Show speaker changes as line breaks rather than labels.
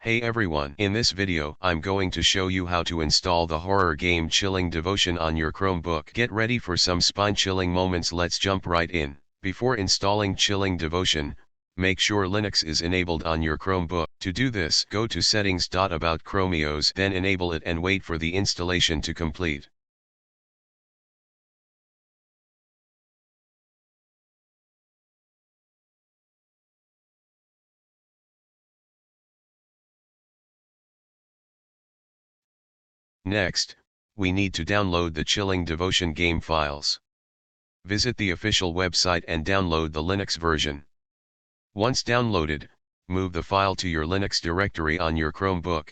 Hey everyone, in this video I'm going to show you how to install the horror game Chilling Devotion on your Chromebook. Get ready for some spine-chilling moments. Let's jump right in. Before installing Chilling Devotion, make sure Linux is enabled on your Chromebook. To do this, go to settings.about Chromeos, then enable it and wait for the installation to complete. Next, we need to download the Chilling Devotion game files. Visit the official website and download the Linux version. Once downloaded, move the file to your Linux directory on your Chromebook.